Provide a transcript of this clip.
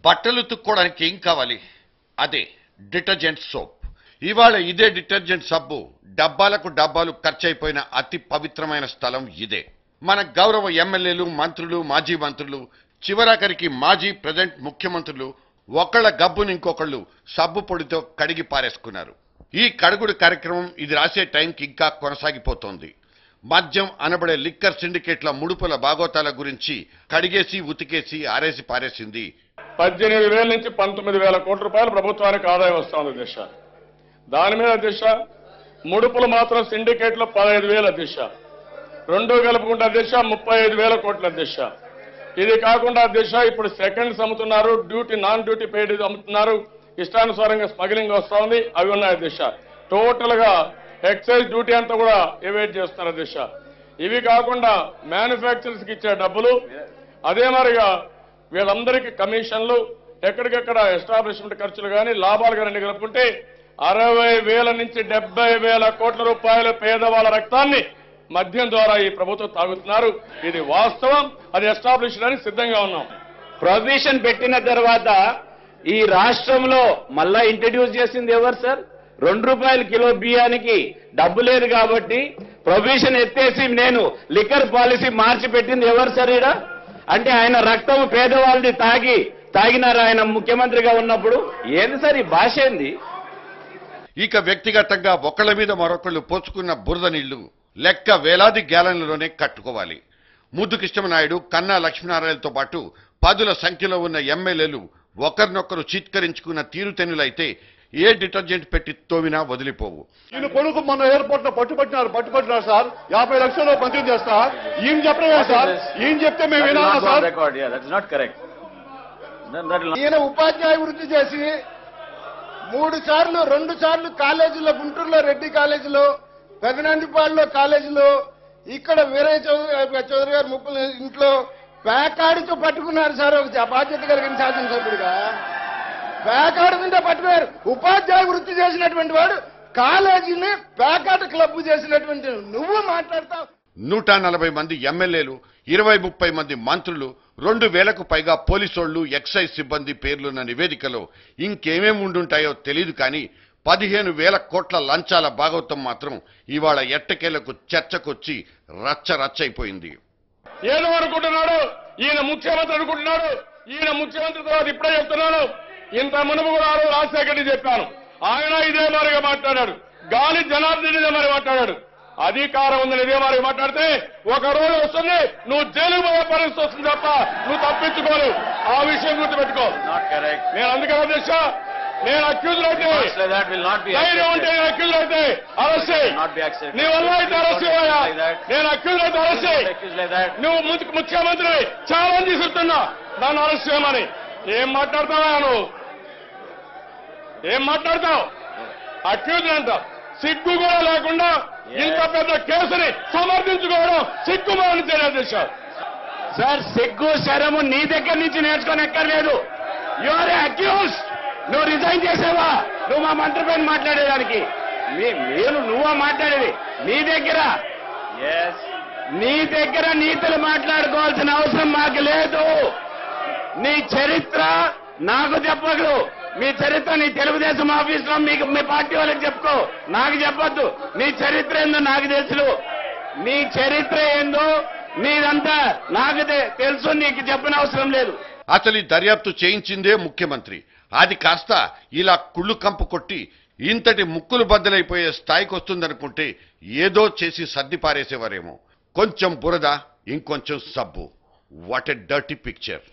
బట్టలు ఉతుక్కోవడానికి ఏం కావాలి? అదే డిటర్జెంట్ సోప్. ఇవాళ ఇదే డిటర్జెంట్ సబ్బు డబ్బాలకు డబ్బాలు ఖర్చయిపోయిన అతి పవిత్రమైన స్థలం ఇదే. మన గౌరవ ఎమ్మెల్యేలు, మంత్రులు, మాజీ మంత్రులు, చివరాఖరికి మాజీ ప్రజెంట్ ముఖ్యమంత్రులు ఒకళ్ళ గబ్బుని ఇంకొకళ్ళు సబ్బు పొడితో కడిగి పారేసుకున్నారు. ఈ కడుగుడు కార్యక్రమం ఇది రాసే టైంకి ఇంకా కొనసాగిపోతోంది. మద్యం అనబడే లిక్కర్ సిండికేట్ల ముడుపుల బాగోతాల గురించి కడిగేసి ఉతికేసి ఆరేసి పారేసింది. 18,000 నుంచి 19,000 కోట్ల రూపాయలు ప్రభుత్వానికి ఆదాయం వస్తోంది దిశ. దాని మీద దిశ ముడుపులు మాత్రం సిండికేట్లో 15,000 దిశ, రెండు కలుపుకుంటే దిశ 35,000 కోట్ల దిశ. ఇది కాకుండా దిశ ఇప్పుడు సెకండ్స్ అమ్ముతున్నారు, డ్యూటీ నాన్ డ్యూటీ పెయిడ్ అమ్ముతున్నారు, ఇష్టానుసారంగా స్మగ్లింగ్ వస్తా ఉంది, అవి ఉన్నాయి దిశ. టోటల్ గా ఎక్సైజ్ డ్యూటీ అంతా కూడా ఎవేట్ చేస్తున్నారు దిశ. ఇవి కాకుండా మ్యానుఫ్యాక్చరర్స్ కి ఇచ్చే డబ్బులు, అదే మరిగా వీళ్ళందరికీ కమిషన్లు, ఎక్కడికెక్కడ ఎస్టాబ్లిష్మెంట్ ఖర్చులు కానీ లాభాలు కానీ కలుపుకుంటే 60,000 నుంచి 70,000 కోట్ల రూపాయల పేదవాళ్ళ రక్తాన్ని మద్యం ద్వారా ఈ ప్రభుత్వం తాగుతున్నారు. ఇది వాస్తవం, అది ఎస్టాబ్లిష్ అని సిద్ధంగా ఉన్నాం. ప్రొహిబిషన్ పెట్టిన తర్వాత ఈ రాష్ట్రంలో మళ్ళా ఇంట్రడ్యూస్ చేసింది ఎవరు సార్? ₹2 కిలో బియ్యానికి డబ్బు లేదు కాబట్టి ప్రొహిబిషన్ ఎత్తేసి నేను లిక్కర్ పాలసీ మార్చి పెట్టింది ఎవరు సార్? ఈడ అంటే ఆయన రక్తం పేదవాళ్ళది తాగినారు ఆయన ముఖ్యమంత్రిగా ఉన్నప్పుడు. ఏంది సార్ ఈ భాష ఏంది? ఇక వ్యక్తిగతంగా ఒకళ్ళ మీద మరొకళ్ళు పోచుకున్న బురద నీళ్లు లెక్క వేలాది గ్యాలన్లలోనే కట్టుకోవాలి. ముద్దు కృష్ణమనాయుడు, కన్నా లక్ష్మీనారాయణతో పాటు 10ల సంఖ్యలో ఉన్న ఎమ్మెల్యేలు ఒకరినొకరు చీత్కరించుకున్న తీరుతెన్నులైతే ఏ డిటర్జెంట్ పెట్టి తోవినా వదిలిపోవు. ఈయన కొడుకు మొన్న ఎయిర్పోర్ట్ లో పట్టుబట్టినారు సార్. 50 లక్షలు పంపిణీ చేస్తా. ఈయన చెప్పలేదు సార్, ఈయన చెప్తే మేము వినాలా సార్? ఈయన ఉపాధ్యాయ వృత్తి చేసి 2 సార్లు కాలేజీలో, గుంటూరులో రెడ్డి కాలేజీలో, పెదనందిపాడులో కాలేజీలో, ఇక్కడ వీరయ్య చౌదరి గారు ముప్పుల ఇంట్లో ప్యాకాడితో పట్టుకున్నారు సార్. ఒక బాధ్యత కలిగిన శాసనసభ్యుడిగా ప్యాకాడుతుంటే పట్టుకున్నారు. ఉపాధ్యాయ వృత్తి చేసినటువంటి వాడు కాలేజీని ప్యాకాట క్లబ్ చేసినటువంటి నువ్వు మాట్లాడతావు. 140 మంది ఎమ్మెల్యేలు, 20-30 మంది మంత్రులు, 2,000కు పైగా పోలీసోళ్లు, ఎక్సైజ్ సిబ్బంది పేర్లున్న నివేదికలో ఇంకేమేమి ఉండుంటాయో తెలియదు కానీ 15,000 కోట్ల లంచాల భాగవతం మాత్రం ఇవాళ ఎట్టకేలకు చర్చకొచ్చి రచ్చరచ్చైపోయింది. ఏదో అనుకుంటున్నాడు ఈయన ముఖ్యమంత్రి అనుకుంటున్నాడు. ఈయన ముఖ్యమంత్రి తర్వాత ఇప్పుడే చెప్తున్నాను, ఇంత మునుపు కూడా రాజశేఖర రెడ్డి చెప్పాను, ఆయన ఇదే మారిగా మాట్లాడాడు. గాలి జనార్దన్ ఇదే మరి మాట్లాడాడు. అధికారం ఉందని ఇదే మారిగా మాట్లాడితే ఒక రోజు వస్తుంది, నువ్వు జైలు పోయే పరిస్థితి వస్తుంది తప్ప నువ్వు తప్పించుకోలేవు. ఆ విషయం గుర్తుపెట్టుకో. నేను అందుకనే దిశ, నేను అక్యూజులు అయితే ధైర్యం ఉంటే నేను అక్యూజులు అయితే అరెస్ట్ చేయి. నీ వల్ల అయితే అరెస్ట్ చేయా. నేను అక్యూజులు అయితే అరెస్ట్ చేయి. నువ్వు ముఖ్యమంత్రి ఛాలెంజ్ తీసుకున్నా నన్ను అరెస్ట్ చేయమని. ఏం మాట్లాడతావా నువ్వు? ఏం మాట్లాడతావు? అక్యూజ్ అంట. సిగ్గు కూడా లేకుండా ఇంత పెద్ద కేసుని సమర్థించుకోవడం సిగ్గుమాని చర్య సార్. సిగ్గు శరము నీ దగ్గర నుంచి నేర్చుకొని ఎక్కర్లేదు. You are accuse. నువ్వు రిజైన్ చేసావా? నువ్వు మా మంత్రి పైన మాట్లాడేదానికి నువ్వా మాట్లాడేది? నీ దగ్గర నీతులు మాట్లాడుకోవాల్సిన అవసరం మాకు లేదు. నీ చరిత్ర నాకు చెప్పదు. మీ చరిత్ర నీ తెలుగుదేశం ఆఫీసులో మీ పార్టీ వాళ్ళకి చెప్పుకో, నాకు చెప్పొద్దు. నీ చరిత్ర ఏందో నాకు తెలుసు. నీ చరిత్ర ఏందో నీదంతా నాకు తెలుసు, నీకు చెప్పనవసరం లేదు. అసలు ఈ దర్యాప్తు చేయించిందే ముఖ్యమంత్రి. అది కాస్త ఇలా కుళ్ళు కంపు కొట్టి ఇంతటి ముక్కులు బద్దలైపోయే స్థాయికి వస్తుందనుకుంటే ఏదో చేసి సర్ది పారేసేవారేమో. కొంచెం బురద, ఇంకొంచెం సబ్బు. What a dirty picture.